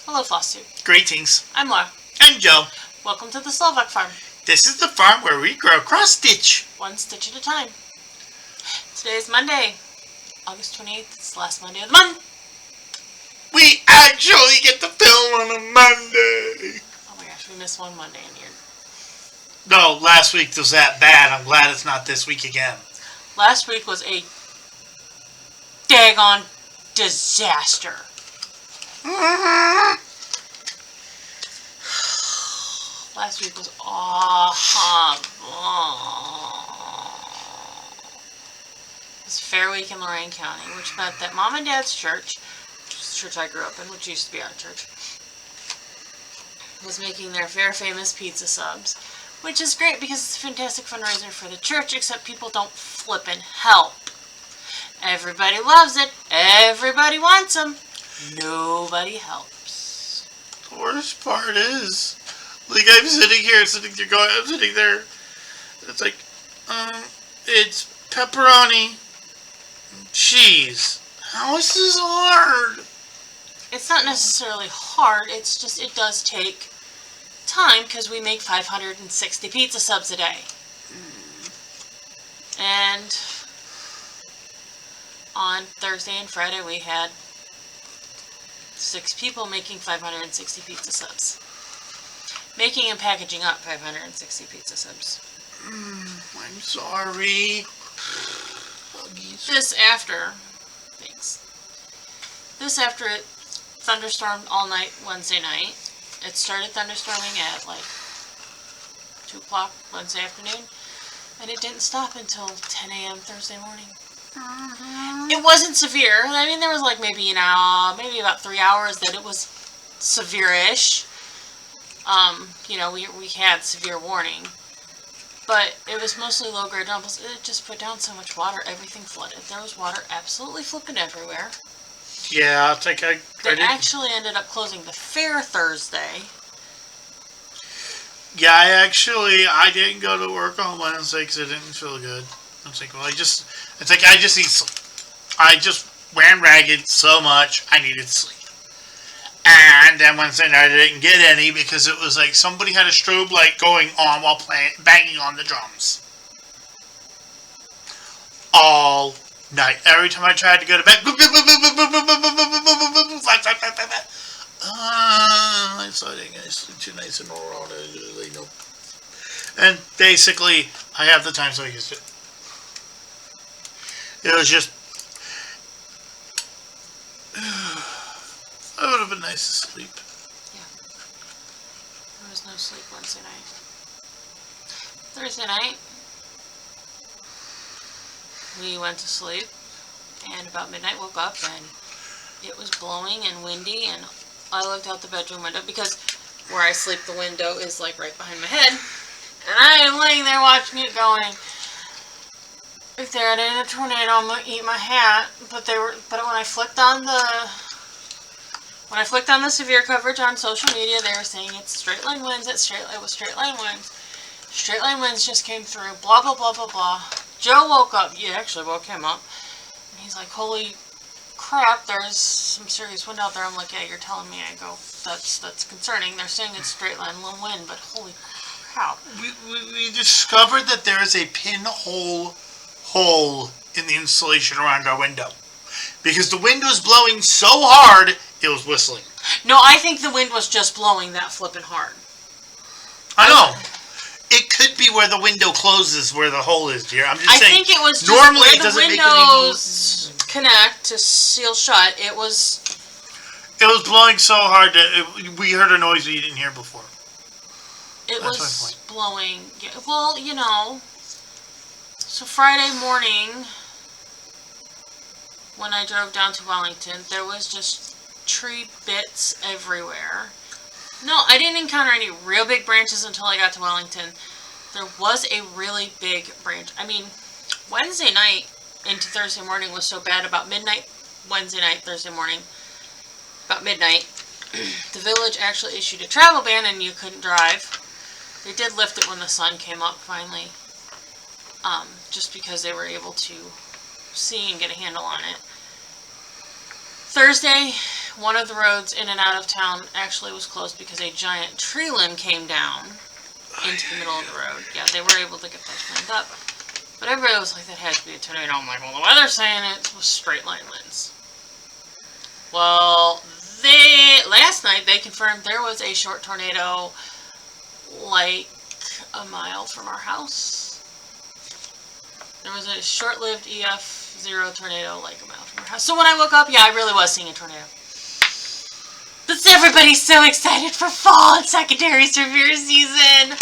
Hello, Flosstube. Greetings. I'm Laura. I'm Joe. Welcome to the Slovak Farm. This is the farm where we grow cross-stitch. One stitch at a time. Today is Monday, August 28th. It's the last Monday of the month. We actually get to film on a Monday. Oh my gosh, we missed one Monday in here. No, last week was that bad. I'm glad it's not this week again. Last week was a daggone disaster. Last week was awful. It was Fair Week in Lorain County, which meant that Mom and Dad's church, which is the church I grew up in, which used to be our church, was making their fair famous pizza subs, which is great because it's a fantastic fundraiser for the church, except people don't flippin' help. Everybody loves it. Everybody wants them. Nobody helps. The worst part is, like, I'm sitting there. It's like, it's pepperoni, cheese. How is this hard? It's not necessarily hard. It's just, it does take time because we make 560 pizza subs a day. And on Thursday and Friday we had 6 people making 560 pizza subs. Making and packaging up 560 pizza subs. I'm sorry. This after it thunderstormed all night Wednesday night. It started thunderstorming at like 2 o'clock Wednesday afternoon, and it didn't stop until 10 a.m. Thursday morning. It wasn't severe. I mean, there was like maybe about 3 hours that it was severe-ish. We had severe warning, but it was mostly low-grade rumbles. It just put down so much water, everything flooded. There was water absolutely flipping everywhere. Yeah, I think They actually ended up closing the fair Thursday. Yeah, I didn't go to work on Wednesday because I didn't feel good. I was like, well, I just need sleep. I just ran ragged so much, I needed sleep. And then Wednesday night I didn't get any because it was like somebody had a strobe light going on while banging on the drums. All night. Every time I tried to go to bed, so I didn't get sleep 2 nights in a row. Nope. And basically, I have the time, so I used it. It was just, it would have been nice to sleep. Yeah. There was no sleep Wednesday night. Thursday night, we went to sleep, and about midnight woke up, and it was blowing and windy, and I looked out the bedroom window, because where I sleep, the window is like right behind my head, and I am laying there watching it going, if there had been a tornado, I'm gonna eat my hat. But when I flicked on the severe coverage on social media, they were saying it's straight line winds. It was straight line winds. Straight line winds just came through. Blah blah blah blah blah. Joe woke up. You actually woke him up, and he's like, "Holy crap! There's some serious wind out there." I'm like, "Yeah, you're telling me." I go, "That's concerning." They're saying it's straight line wind, but holy crap! We discovered that there is a pinhole hole in the insulation around our window because the wind was blowing so hard it was whistling. No, I think the wind was just blowing that flippin' hard. I know. It could be where the window closes, where the hole is, dear. I'm just saying. I think it was just normally where it the doesn't make windows connect to seal shut. It was blowing so hard that we heard a noise we didn't hear before. It was blowing. Well, so Friday morning, when I drove down to Wellington, there was just tree bits everywhere. No, I didn't encounter any real big branches until I got to Wellington. There was a really big branch. I mean, Wednesday night into Thursday morning was so bad. About midnight, Wednesday night, Thursday morning, about midnight, the village actually issued a travel ban and you couldn't drive. They did lift it when the sun came up finally. Just because they were able to see and get a handle on it. Thursday, one of the roads in and out of town actually was closed because a giant tree limb came down into the middle of the road. Yeah, they were able to get that cleaned up. But everybody was like, that had to be a tornado. I'm like, well, the weather's saying it was straight line winds. Well, last night they confirmed there was a short tornado like a mile from our house. There was a short-lived EF0 tornado like a mile from our house. So when I woke up, yeah, I really was seeing a tornado. But everybody's so excited for fall and secondary severe season.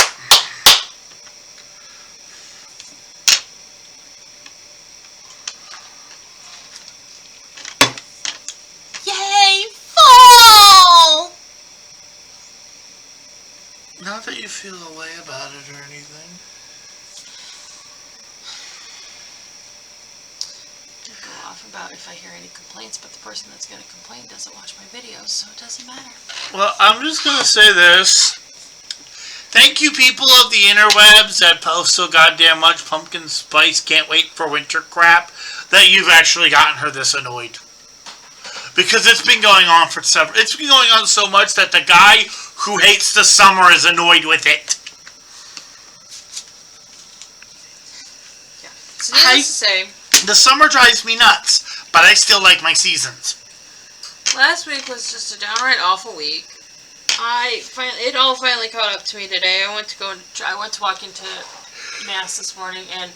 Yay, fall! Not that you feel a way about it or anything. Go off about if I hear any complaints, but the person that's going to complain doesn't watch my videos, so it doesn't matter. Well, I'm just going to say this. Thank you, people of the interwebs that post so goddamn much pumpkin spice, can't wait for winter crap, that you've actually gotten her this annoyed. Because it's been going on for several... It's been going on so much that the guy who hates the summer is annoyed with it. Yeah. So needless to say... The summer drives me nuts, but I still like my seasons. Last week was just a downright awful week. It all finally caught up to me today. I went to walk into mass this morning, and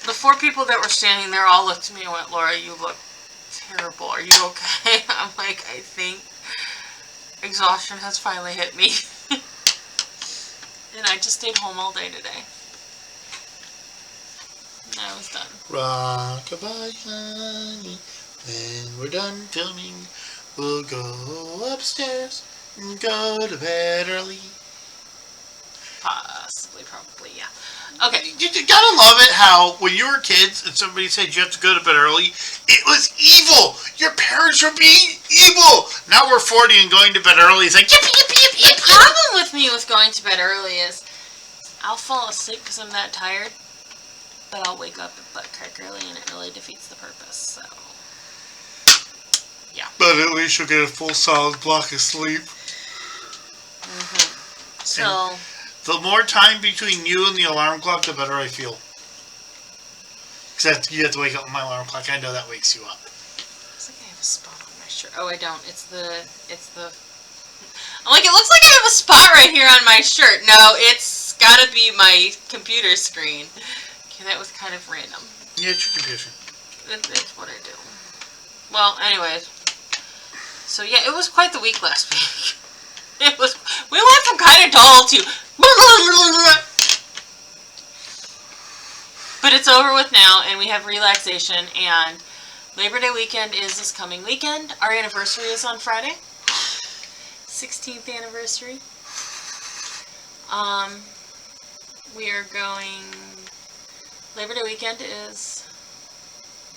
the 4 people that were standing there all looked at me and went, "Laura, you look terrible. Are you okay?" I'm like, I think exhaustion has finally hit me. And I just stayed home all day today. And I was done. Rockabye, honey. When we're done filming, we'll go upstairs and go to bed early. Possibly, probably, yeah. Okay. You gotta love it how when you were kids and somebody said you have to go to bed early, it was evil. Your parents were being evil. Now we're 40 and going to bed early. It's like, yippee, yippee, yippee, yippee. The problem with me with going to bed early is I'll fall asleep because I'm that tired, but I'll wake up butt crack early and it really defeats the purpose, so... Yeah. But at least you'll get a full solid block of sleep. Mm-hmm. So... The more time between you and the alarm clock, the better I feel. Except you have to wake up with my alarm clock. I know that wakes you up. Looks like I have a spot on my shirt. Oh, I don't. It's the... I'm like, it looks like I have a spot right here on my shirt. No, it's gotta be my computer screen. Okay, that was kind of random. Yeah, it's your computer. It's what I do. Well, anyways. So, yeah, it was quite the week last week. It was... We went from kind of dull to... But it's over with now, and we have relaxation, and Labor Day weekend is this coming weekend. Our anniversary is on Friday. 16th anniversary. We are going... Labor Day weekend is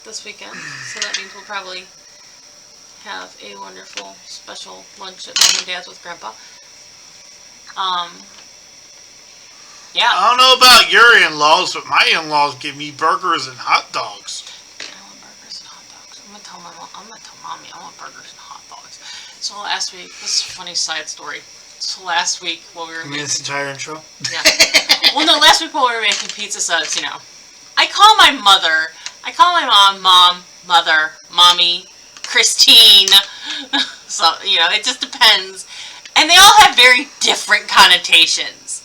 this weekend, so that means we'll probably have a wonderful special lunch at Mom and Dad's with Grandpa. Yeah. I don't know about your in-laws, but my in-laws give me burgers and hot dogs. I want burgers and hot dogs. I'm gonna tell Mommy I want burgers and hot dogs. So last week, this is a funny side story. So last week while we were making... this entire intro? Yeah. Well, no, last week while we were making pizza subs, you know, I call my mom, mother, mommy, Christine. So, you know, it just depends. And they all have very different connotations.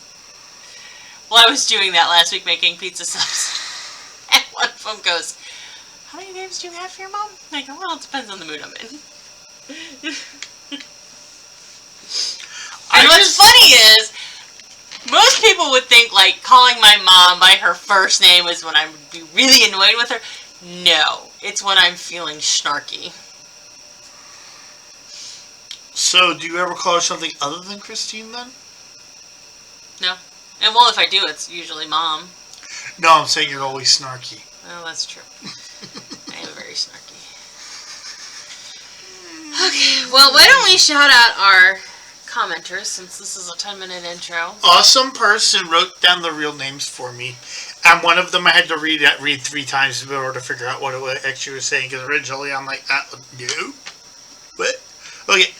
Well, I was doing that last week making pizza subs. And one of them goes, "How many names do you have for your mom?" I go, "Well, it depends on the mood I'm in." And what's funny is, most people would think, like, calling my mom by her first name is when I would be really annoyed with her. No, it's when I'm feeling snarky. So, do you ever call her something other than Christine, then? No. And, well, if I do, it's usually Mom. No, I'm saying you're always snarky. Oh, that's true. I am very snarky. Okay, well, why don't we shout out our commenters, since this is a 10-minute intro. Awesome person wrote down the real names for me. And one of them I had to read 3 times in order to figure out what it actually was saying, because originally I'm like, no. What? Okay.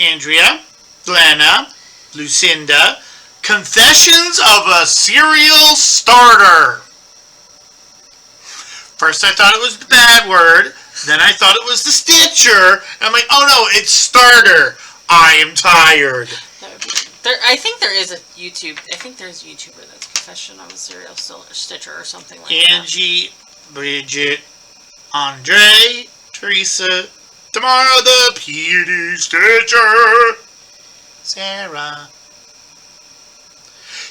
Andrea, Glenna, Lucinda, Confessions of a Cereal Starter. First I thought it was the bad word, then I thought it was the Stitcher. I'm like, oh no, it's starter. I am tired. I think there is a YouTube. I think there's a YouTuber that's Confession of a Serial Stitcher or something like that. Angie, Bridget, Andre, Teresa, Tamara the PD Stitcher, Sarah.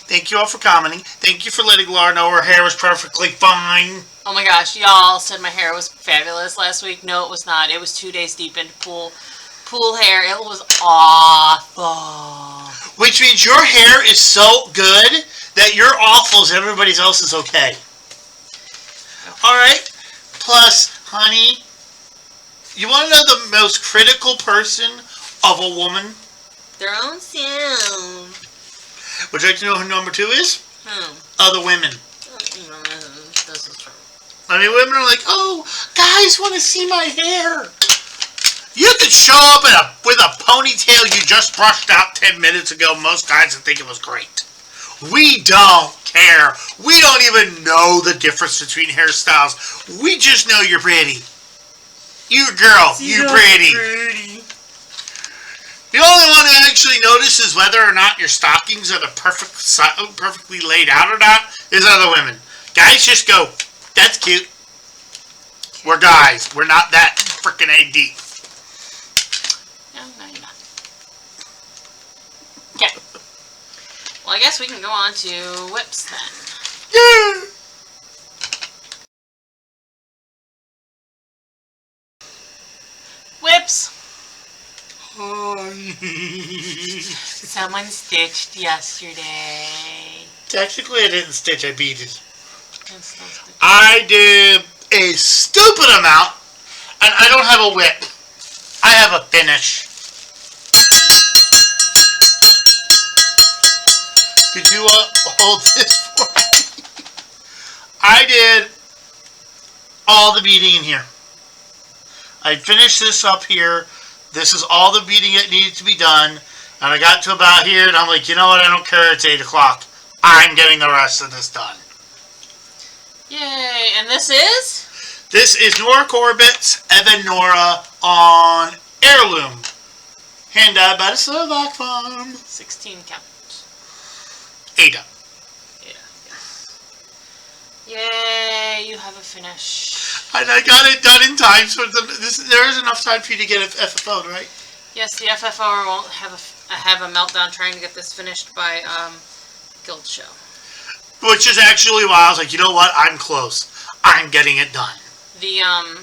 Thank you all for commenting. Thank you for letting Laura know her hair was perfectly fine. Oh my gosh, y'all said my hair was fabulous last week. No, it was not. It was 2 days deep into pool hair. It was awful. Which means your hair is so good that your awful is everybody else's okay. Alright? Plus, honey, you want to know the most critical person of a woman? Their own self. Would you like to know who number 2 is? Other women. This is true. I mean, women are like, oh, guys want to see my hair. You could show up with a ponytail you just brushed out 10 minutes ago. Most guys would think it was great. We don't care. We don't even know the difference between hairstyles. We just know you're pretty. You girl, you're pretty. The only one who actually notices whether or not your stockings are perfectly laid out or not is other women. Guys just go, that's cute. We're guys. We're not that freaking AD. No, you're not. Okay. Well, I guess we can go on to whips then. Yeah. Whips. Someone stitched yesterday. Technically, I didn't stitch. I beaded. I did a stupid amount, and I don't have a whip. I have a finish. Could you hold this for me? I did all the beading in here. I finished this up here. This is all the beading that needed to be done. And I got to about here, and I'm like, you know what? I don't care. It's 8 o'clock. I'm getting the rest of this done. Yay. And this is? This is Nora Corbett's Evan Nora on Heirloom. Hand-dyed by the Slovak Farm. 16 count. Ada. Yay, you have a finish. And I got it done in time, so there is enough time for you to get it FFO'd, right? Yes, the FFOer won't have a meltdown trying to get this finished by Guild Show. Which is actually why I was like, you know what? I'm close. I'm getting it done. The I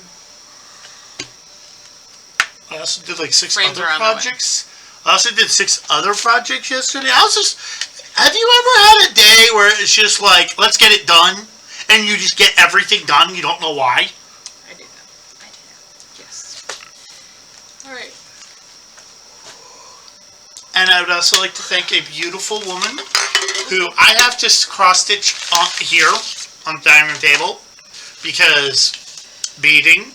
also did like 6 other projects. I also did 6 other projects yesterday. Have you ever had a day where it's just like, let's get it done, and you just get everything done and you don't know why? I do that. Yes. Alright. And I would also like to thank a beautiful woman who I have to cross-stitch here on the dining room table because beading.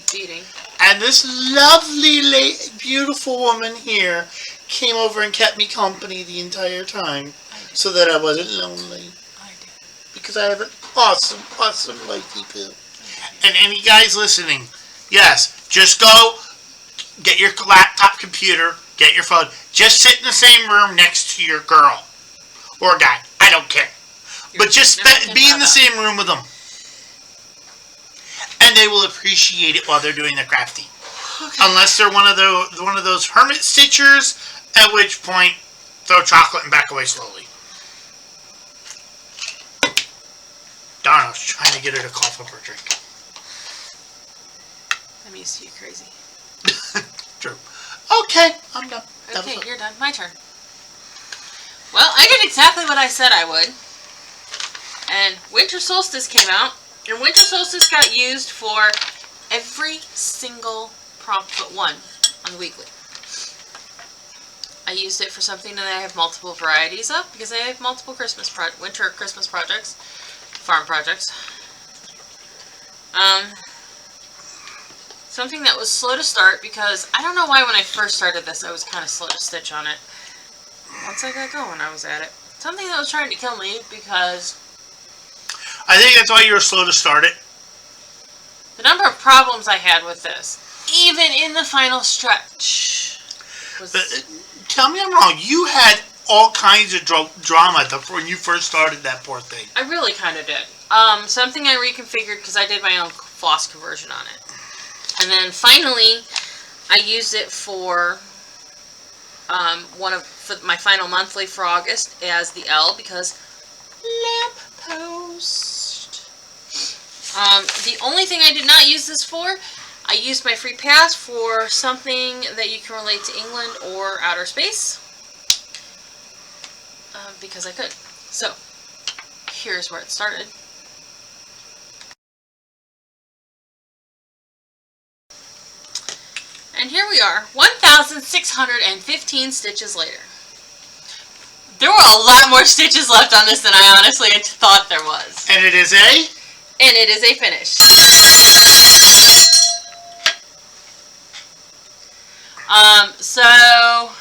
And this lovely, beautiful woman here came over and kept me company the entire time so that I wasn't lonely. I do. Because I have an awesome, awesome wifey poo. And any guys listening, yes, just go get your laptop computer, get your phone. Just sit in the same room next to your girl or guy. I don't care. But just be in the same room with them. And they will appreciate it while they're doing the crafting. Okay. Unless they're one of those hermit stitchers, at which point throw chocolate and back away slowly. Darn, I was trying to get her to cough up her drink. I'm used to you crazy. True. Okay, I'm done. Okay, you're done. My turn. Well, I did exactly what I said I would. And Winter Solstice came out. And Winter Solstice got used for every single prompt but one on the weekly. I used it for something that I have multiple varieties of because I have multiple winter Christmas projects, farm projects. So something that was slow to start because I don't know why when I first started this I was kind of slow to stitch on it. Once I got going, I was at it. Something that was trying to kill me because I think that's why you were slow to start it. the number of problems I had with this, even in the final stretch, was... Tell me I'm wrong. You had all kinds of drama when you first started that poor thing. I really kind of did. Something I reconfigured because I did my own floss conversion on it. And then finally, I used it for for my final monthly for August as the L because lamp post. The only thing I did not use this for, I used my free pass for something that you can relate to England or outer space because I could. So here's where it started. And here we are, 1,615 stitches later. There were a lot more stitches left on this than I honestly thought there was. And it is a? And it is a finish. So,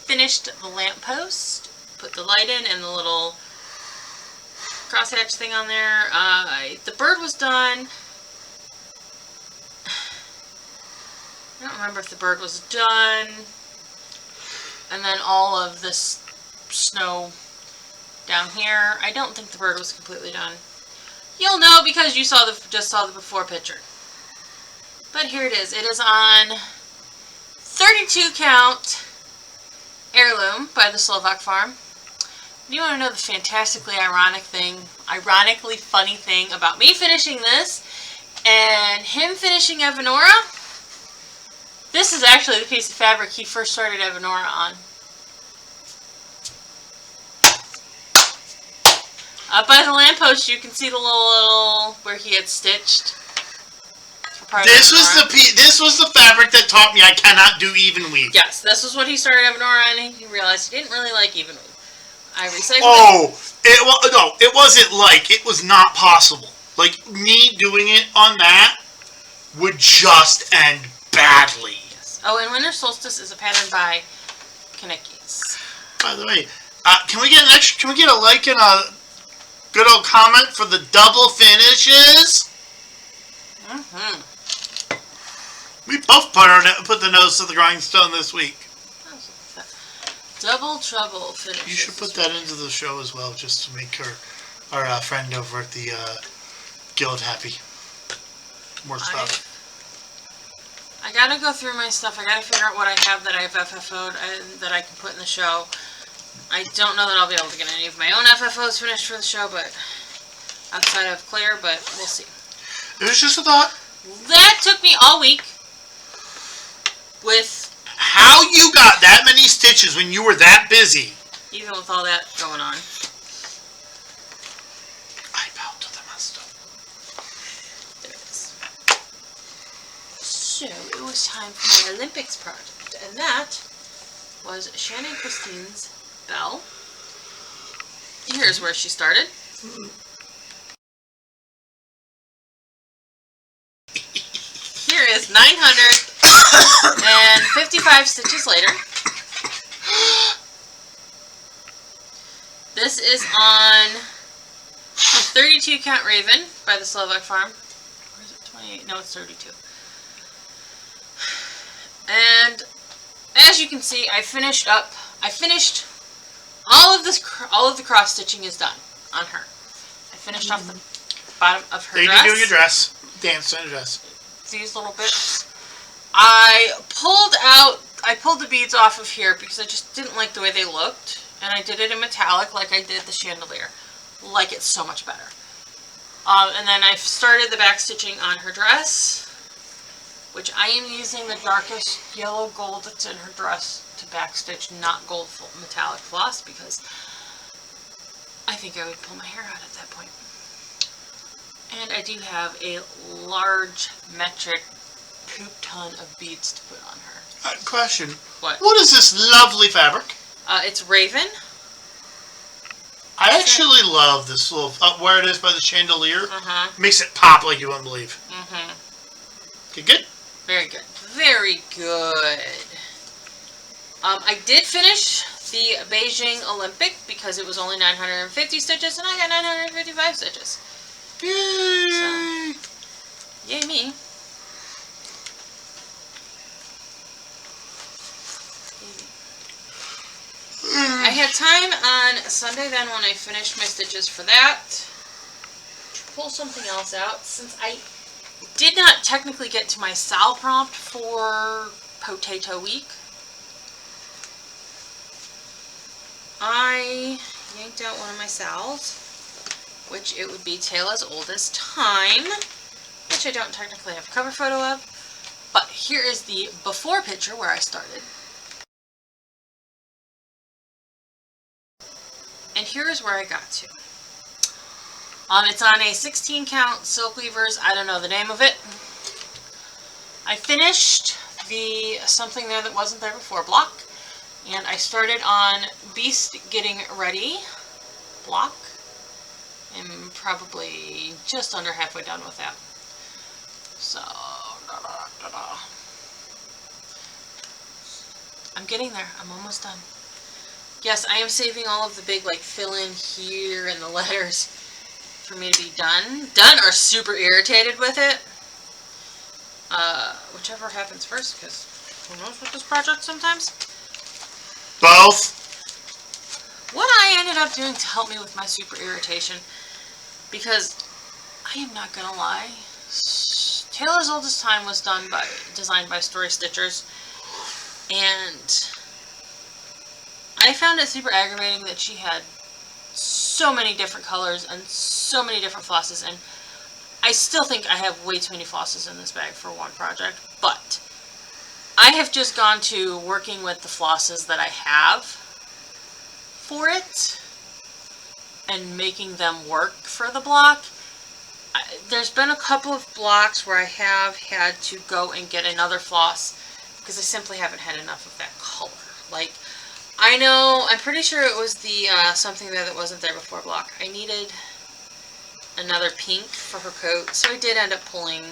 finished the lamppost, put the light in and the little crosshatch thing on there. The bird was done. I don't remember if the bird was done. And then all of this snow down here. I don't think the bird was completely done. You'll know because you just saw the before picture. But here it is. It is on 32 count heirloom by the Slovak Farm. You want to know the fantastically ironically funny thing about me finishing this and him finishing Evanora? This is actually the piece of fabric he first started Evanora on. Up by the lamppost, you can see the little where he had stitched. This was the fabric that taught me I cannot do even weave. Yes, this was what he started Evanora on, and he realized he didn't really like even weave. I recycled it wasn't like, it was not possible. Like, me doing it on that would just end badly. Yes. Oh, and Winter Solstice is a pattern by Kanekis. By the way, can we get a like and a good old comment for the double finishes? Mm-hmm. We both put the nose to the grindstone this week. Double trouble finishes. You should put that into the show as well, just to make our friend over at the guild happy. More stuff. I gotta go through my stuff. I gotta figure out what I have that I have FFO'd that I can put in the show. I don't know that I'll be able to get any of my own FFOs finished for the show, but outside of Claire, but we'll see. It was just a thought. That took me all week with... How you got that many stitches when you were that busy? Even with all that going on. I bow to the master. There it is. So, it was time for my Olympics project, and that was Shannon Christine's bell. Here's where she started. Here is 955 stitches later. This is on the 32 count Raven by the Slovak Farm. Or is it 28? No, it's 32. And as you can see, I finished all of the cross stitching is done on her. I finished off the bottom of her dress. You do your dress. Dance in a dress. These little bits. I pulled the beads off of here because I just didn't like the way they looked, and I did it in metallic like I did the chandelier. Like it so much better. And then I started the back stitching on her dress, which I am using the darkest yellow gold that's in her dress to back stitch, not gold metallic floss, because I think I would pull my hair out at that point. And I do have a large metric poop ton of beads to put on her. Question. What? What is this lovely fabric? It's Raven. I actually love this little, where it is by the chandelier. Uh-huh. Makes it pop like you wouldn't believe. Mm-hmm. Okay, good. Very good. Very good. I did finish the Beijing Olympic because it was only 950 stitches, and I got 955 stitches. Yay! So, yay me. I had time on Sunday then when I finished my stitches for that to pull something else out, since I did not technically get to my sal prompt for Potato Week. I yanked out one of my sals, which it would be Tale as Old as Time, which I don't technically have a cover photo of, but here is the before picture where I started. And here is where I got to. It's on a 16 count Silk Weavers, I don't know the name of it. I finished the Something There That Wasn't There Before block, and I started on Beast Getting Ready block. I'm probably just under halfway done with that. So, I'm getting there. I'm almost done. Yes, I am saving all of the big, like, fill in here and the letters for me to be done. Done or super irritated with it. Whichever happens first, because who knows with this project sometimes. Both. What I ended up doing to help me with my super irritation, because I am not gonna lie, Tale as Old as Time was designed by Story Stitchers, and I found it super aggravating that she had so many different colors and so many different flosses, and I still think I have way too many flosses in this bag for one project, but I have just gone to working with the flosses that I have for it and making them work for the block. There's been a couple of blocks where I have had to go and get another floss because I simply haven't had enough of that color. Like, I know, I'm pretty sure it was the Something There That Wasn't There Before block. I needed another pink for her coat, so I did end up pulling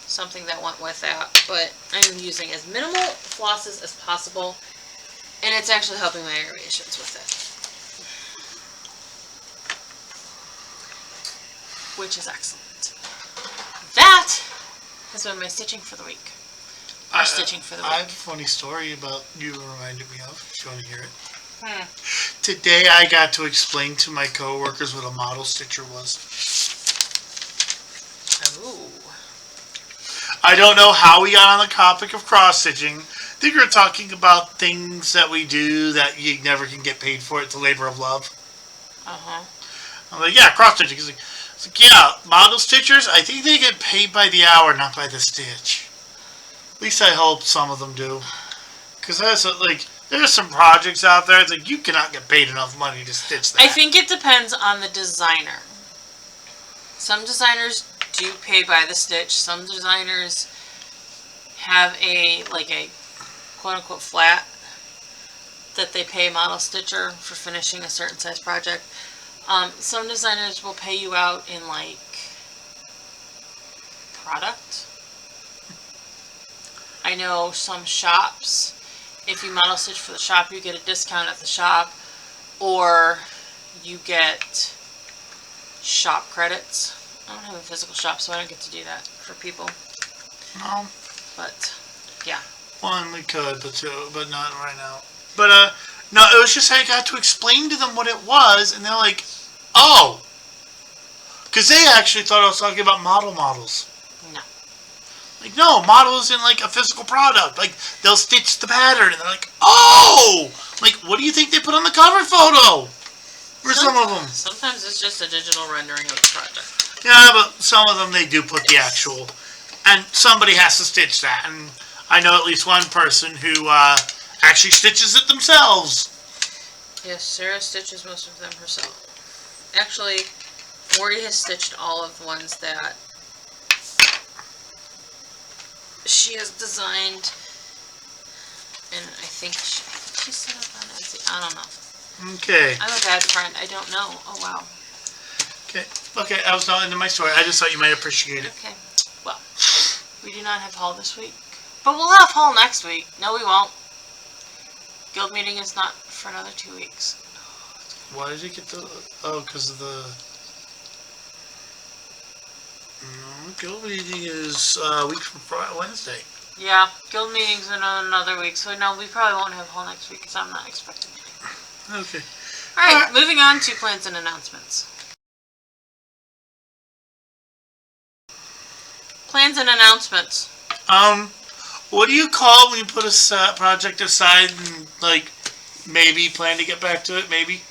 something that went with that, but I'm using as minimal flosses as possible, and it's actually helping my aggravations with it. Which is excellent. That has been my stitching for the week. Stitching for the week. I have a funny story about you reminded me of, if you want to hear it. Today I got to explain to my coworkers what a model stitcher was. Ooh. I don't know how we got on the topic of cross-stitching. I think we were talking about things that we do that you never can get paid for. It's a labor of love. Uh-huh. I'm like, yeah, cross-stitching. He's like, yeah, model stitchers, I think they get paid by the hour, not by the stitch. At least I hope some of them do. Because there's some projects out there that you cannot get paid enough money to stitch that. I think it depends on the designer. Some designers do pay by the stitch. Some designers have a quote-unquote flat that they pay a model stitcher for finishing a certain size project. Some designers will pay you out in, like, product. I know some shops, if you model stitch for the shop, you get a discount at the shop, or you get shop credits. I don't have a physical shop, so I don't get to do that for people. No. But, yeah. One, we could, but not right now. But, no, it was just I got to explain to them what it was, and they're like, oh. Because they actually thought I was talking about models. No. Like, no, model isn't like a physical product. Like, they'll stitch the pattern, and they're like, oh! Like, what do you think they put on the cover photo? For some of them. Sometimes it's just a digital rendering of the project. Yeah, but some of them they do put the actual. And somebody has to stitch that. And I know at least one person who actually stitches it themselves. Yes, Sarah stitches most of them herself. Actually, Morty has stitched all of the ones that she has designed, and I think she set up on Etsy. I don't know. Okay. I'm a bad friend. I don't know. Oh, wow. Okay, I was not into my story. I just thought you might appreciate it. Okay. Well, We do not have haul this week. But we'll have haul next week. No, we won't. Guild meeting is not for another 2 weeks. Why did you get the... Oh, because of the... No, guild meeting is a week from Wednesday. Yeah, guild meeting's in another week. So no, we probably won't have haul next week because I'm not expecting it. Okay. Alright, moving on to plans and announcements. Plans and announcements. What do you call when you put a project aside and, like, maybe plan to get back to it, maybe?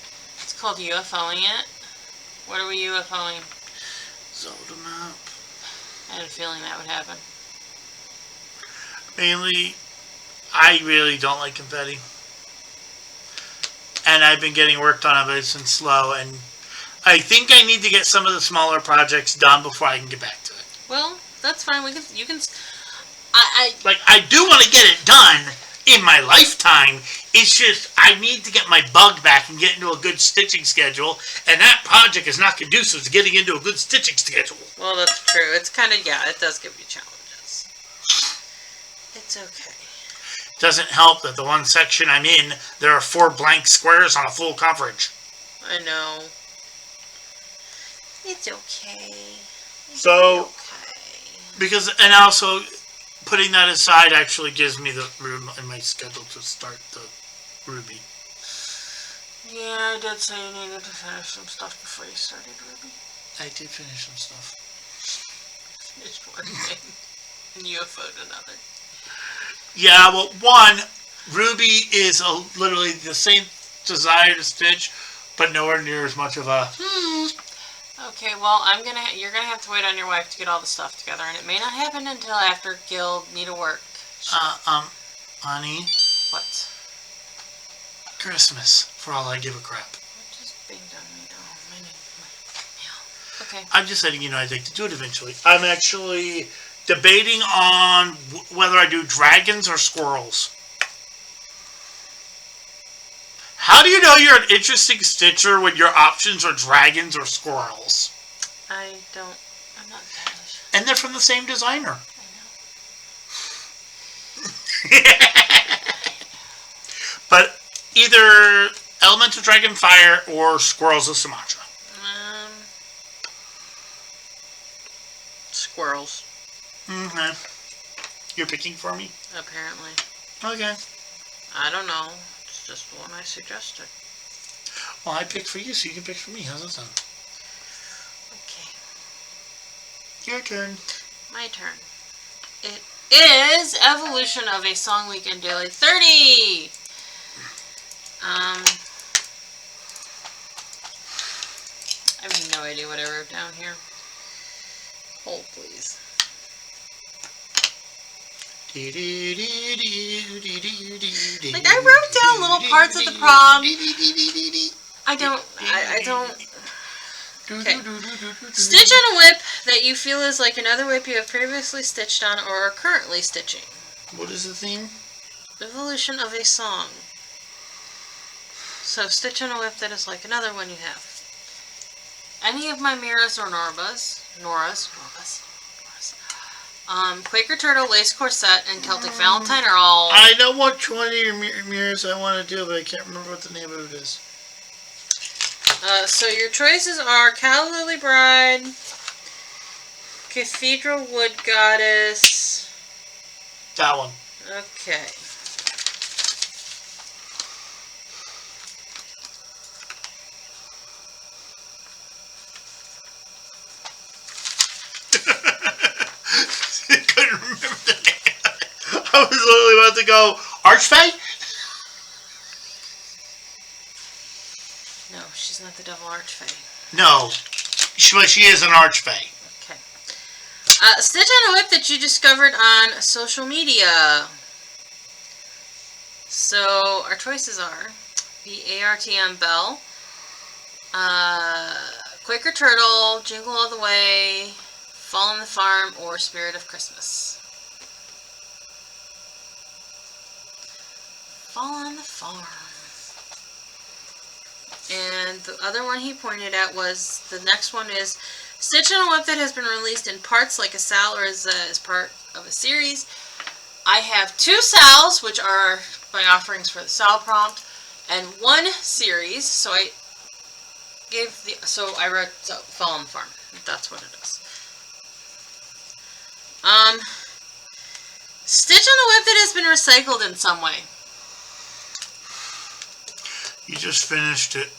It's called UFOing it. What are we UFOing? Zelda map. I had a feeling that would happen. Mainly, I really don't like confetti. And I've been getting worked on it, but it's been slow, and I think I need to get some of the smaller projects done before I can get back to it. Well, that's fine. You can. I do want to get it done in my lifetime. It's just I need to get my bug back and get into a good stitching schedule, and that project is not conducive to getting into a good stitching schedule. Well, that's true. It's kind of, yeah, it does give you challenges. It's okay. Doesn't help that the one section I'm in, there are 4 blank squares on a full coverage. I know. It's okay. So, okay. because, and also, putting that aside actually gives me the room in my schedule to start the Ruby. Yeah, I did say you needed to finish some stuff before you started Ruby. I did finish some stuff. Finished one thing, and UFO'd another. Yeah, well, one, Ruby is literally the same desire to stitch, but nowhere near as much of a... Okay, well, you're gonna have to wait on your wife to get all the stuff together, and it may not happen until after Guild need to work. Honey. What? Christmas, for all I give a crap. What just binged on me? Oh, my mail. Okay. I'm just letting you know I'd like to do it eventually. I'm actually debating on whether I do dragons or squirrels. How do you know you're an interesting stitcher when your options are dragons or squirrels? I'm not entirely sure. And they're from the same designer. I know. But either Elemental Dragon Fire or Squirrels of Sumatra. Squirrels. Okay. You're picking for me? Apparently. Okay. I don't know. It's just the one I suggested. Well, I picked for you, so you can pick for me. How's that sound? Okay. Your turn. My turn. It is Evolution of a Song Weekend Daily 30! I have no idea what I wrote down here. Hold, please. Like, I wrote down little parts of the prompt. I don't. Okay. Stitch on a whip that you feel is like another whip you have previously stitched on or are currently stitching. What is the theme? Evolution of a song. So stitch on a whip that is like another one you have. Any of my Miras or Noras. Quaker Turtle, Lace Corset, and Celtic Valentine are all... I know which one of your mirrors I want to do, but I can't remember what the name of it is. So your choices are Cal Lily Bride, Cathedral Wood Goddess... That one. Okay. I couldn't remember the name. I was literally about to go, Archfey? No, she's not the Devil Archfey. No, she is an Archfey. Okay. Stitch on a whip that you discovered on social media. So, our choices are the ARTM Bell, Quaker Turtle, Jingle All the Way, Fall on the Farm, or Spirit of Christmas. Fall on the Farm. And the other one he pointed at was, the next one is Stitch on a whip that has been released in parts like a Sal or as part of a series. I have 2 Sals, which are my offerings for the Sal prompt, and 1 series. So I wrote Flosstube Farm. That's what it is. Stitch on a whip that has been recycled in some way. You just finished it.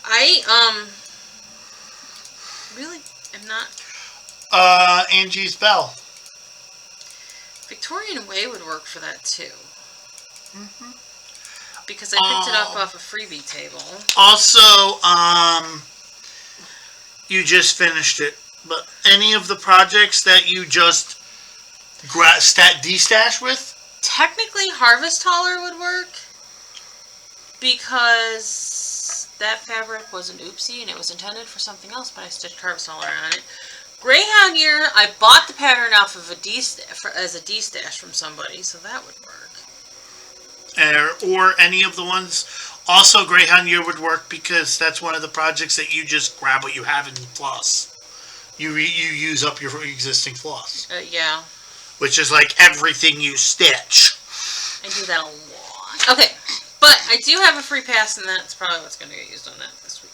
I really am not. Angie's Bell. Victorian Way would work for that too. Because I picked it up off a freebie table. Also, you just finished it. But any of the projects that you just destash with? Technically, Harvest Hauler would work. Because that fabric was an oopsie and it was intended for something else, but I stitched Harvest Hauler on it. Greyhound Year, I bought the pattern off of as a destash from somebody, so that would work. Or any of the ones. Also, Greyhound Year would work because that's one of the projects that you just grab what you have and floss. You use up your existing floss. Yeah. Which is like everything you stitch. I do that a lot. Okay, but I do have a free pass, and that's probably what's going to get used on that this week.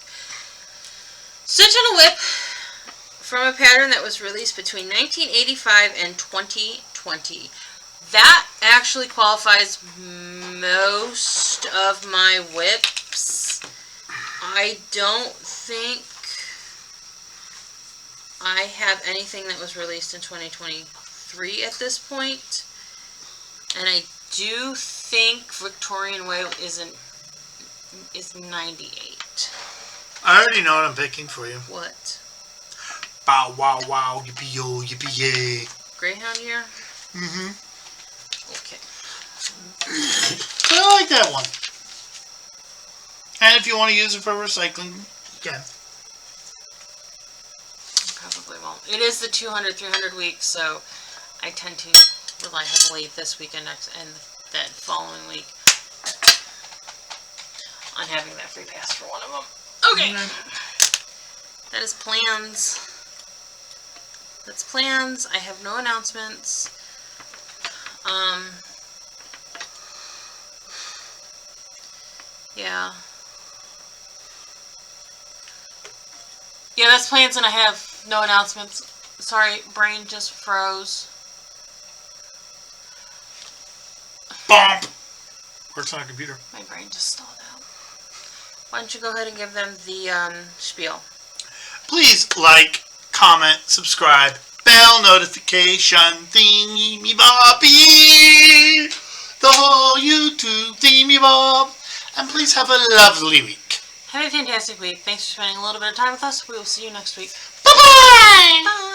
Stitch on a Whip from a pattern that was released between 1985 and 2020. That actually qualifies most of my whips. I don't think I have anything that was released in 2023 at this point. And I do think Victorian Way is 98. I already know what I'm picking for you. What? Bow wow wow, yippee yo, yippee yay. Greyhound Year? Mm-hmm. Okay. I like that one. And if you want to use it for recycling, you can. Probably won't. It is the 200-300 week, so I tend to rely heavily this week and that following week on having that free pass for one of them. Okay. That is plans. That's plans. I have no announcements. Yeah. Yeah, that's plans, and I have no announcements. Sorry, brain just froze. Bomb! Works on a computer. My brain just stalled out. Why don't you go ahead and give them the spiel? Please like, comment, subscribe, bell notification, thingy me bobby, the whole YouTube thingy bob, and please have a lovely week. Have a fantastic week. Thanks for spending a little bit of time with us. We will see you next week. Bye-bye! Bye!